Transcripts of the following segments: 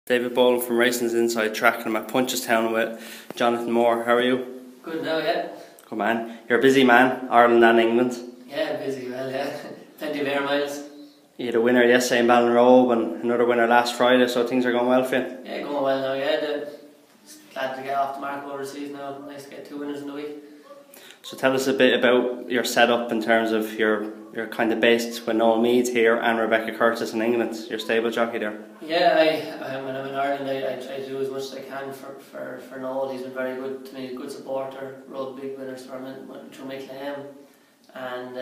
David Boland from Racing's Inside Track, and I'm at Punchestown with Jonathan Moore. How are you? Good now, yeah. Good man. You're a busy man, Ireland and England. Yeah, busy, well, yeah. Plenty of air miles. You had a winner yesterday in Ballinrobe and another winner last Friday, so things are going well for you? Yeah, going well now, yeah. Glad to get off the mark overseas now. Nice to get 2 winners in the week. So tell us a bit about your setup in terms of your kind of based with Noel Meade here and Rebecca Curtis in England, your stable jockey there. Yeah, when I'm in Ireland I try to do as much as I can for Noel. He's been very good to me, good supporter, rode big winners for him through my claim. And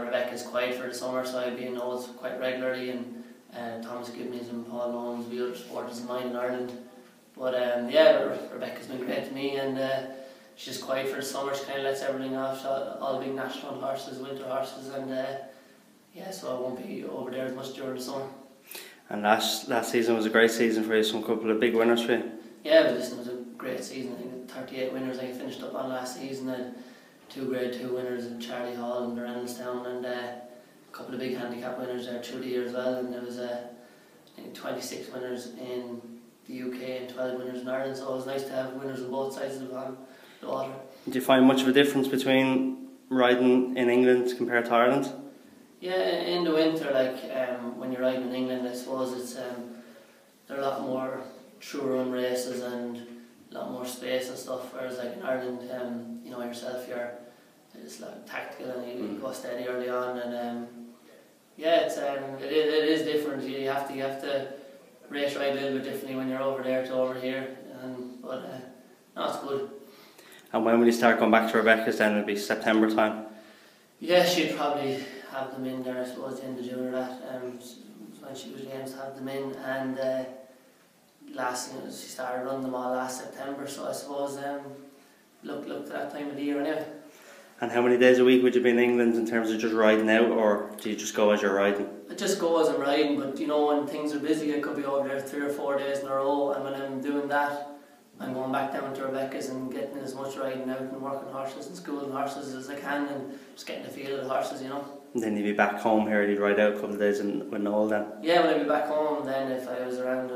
Rebecca's quiet for the summer, so I'll be in Noel's quite regularly, and Thomas Gibney's and Paul Lowndes, the other supporters of mine in Ireland. But yeah, Rebecca's been great to me, and she's just quiet for the summer. She kind of lets everything off, all the big national horses, winter horses, and yeah, so I won't be over there as much during the summer. And last season was a great season for you, some couple of big winners for you. Yeah, it was a great season. I think 38 winners I finished up on last season, and 2 Grade 2 winners in Charlie Hall and Punchestown, and a couple of big handicap winners there through the year as well. And there was I think 26 winners in the UK and 12 winners in Ireland, so it was nice to have winners on both sides of the water. Do you find much of a difference between riding in England compared to Ireland? Yeah, in the winter, like when you're riding in England, I suppose it's there are a lot more true run races and a lot more space and stuff. Whereas like in Ireland, you know yourself, it's like tactical and you go steady early on, and yeah, it is different. You have to race ride a little bit differently when you're over there to over here, but no, it's good. And when will you start going back to Rebecca's then? It'll be September time? Yeah, she'd probably have them in there, I suppose, at the end of June or that, when she was aims to have them in, and she started running them all last September, so I suppose look to that time of the year anyway. And how many days a week would you be in England in terms of just riding out, or do you just go as you're riding? I just go as I'm riding, but you know, when things are busy I could be over there 3 or 4 days in a row, and when I'm doing that I'm going back down to Rebecca's and getting as much riding out and working horses and schooling horses as I can, and just getting the feel of the horses, you know. And then you'd be back home here, you'd ride out a couple of days with Noel then? Yeah, when I'd be back home, then if I was around,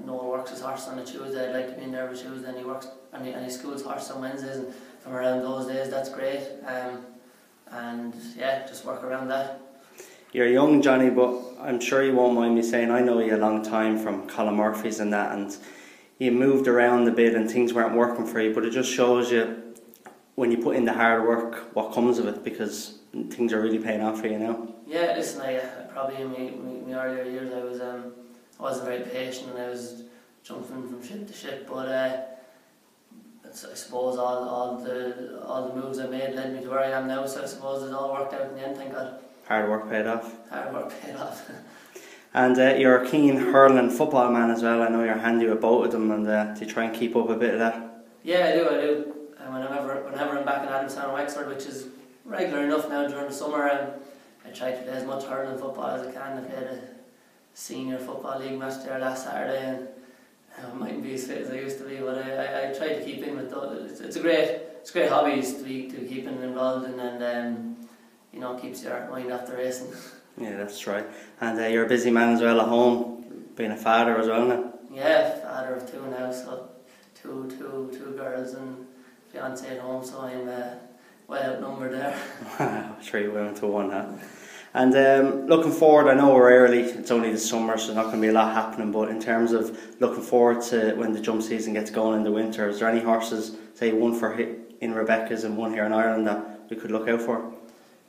Noel works his horse on a Tuesday, I'd like to be in there with Tuesday, and he works and he schools horse on Wednesdays, and if I'm around those days, that's great. And yeah, just work around that. You're young, Johnny, but I'm sure you won't mind me saying I know you a long time from Colin Murphy's and that, and you moved around a bit and things weren't working for you, but it just shows you when you put in the hard work what comes of it, because things are really paying off for you now. Yeah, listen, I probably in my earlier years I wasn't very patient and I was jumping from ship to ship, but I suppose all the moves I made led me to where I am now, so I suppose it all worked out in the end, thank God. Hard work paid off. Hard work paid off. And you're a keen hurling football man as well. I know you're handy with both of them, and do you try and keep up a bit of that? Yeah, I do. Whenever I'm back in Adamstown or Wexford, which is regular enough now during the summer, I try to play as much hurling football as I can. I played a senior football league match there last Saturday, and I mightn't be as fit as I used to be, but I try to keep in with those. It's a great hobby to be keeping involved in, and you know, keeps your mind off the racing. Yeah, that's right. And you're a busy man as well at home, being a father as well now. Yeah, father of 2 now, so two girls and fiance at home, so I'm well outnumbered there. I'm sure you went to 1, huh? And looking forward, I know we're early, it's only the summer, so there's not going to be a lot happening, but in terms of looking forward to when the jump season gets going in the winter, is there any horses, say one for in Rebecca's and one here in Ireland, that we could look out for?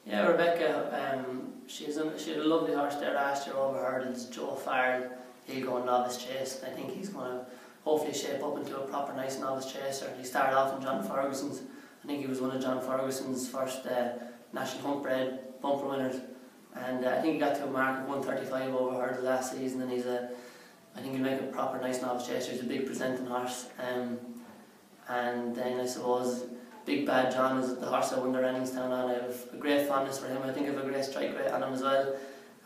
Yeah, Rebecca, she had a lovely horse there last year over hurdles, Joe Farrell. He'll go novice chase. I think he's going to hopefully shape up into a proper nice novice chaser. He started off in John Ferguson's. I think he was one of John Ferguson's first national hunt bred bumper winners, and I think he got to a mark of 135 over hurdles last season, and I think he'll make a proper nice novice chaser. He's a big presenting horse, and then I suppose Big Bad John is the horse I won the Punchestown on. I have a great fondness for him. I think I have a great strike rate on him as well,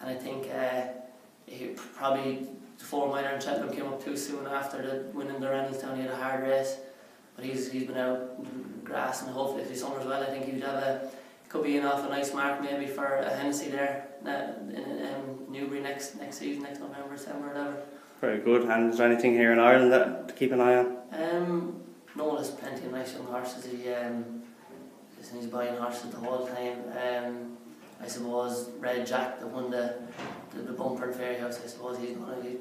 and I think he probably the 4 minor in Cheltenham came up too soon after winning the Punchestown. He had a hard race, but he's been out grass, and hopefully if he summers well, I think he'd have could be off a nice mark maybe for a Hennessy there in Newbury next season, next November, December, whatever. Very good. And is there anything here in Ireland that to keep an eye on? No, there's plenty of nice young horses. He's buying horses the whole time. I suppose Red Jack that won the bumper in Fairyhouse, I suppose he's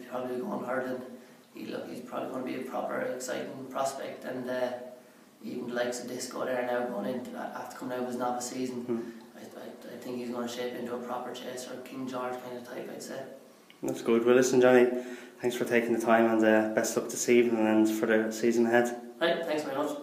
probably going hurling. He's probably going to be a proper exciting prospect, and even the likes of Disco there now going into after coming out of his novice season. I think he's going to shape into a proper chaser, King George kind of type, I'd say. That's good. Well, listen, Johnny, thanks for taking the time, and best luck this evening and for the season ahead. Right, thanks very much.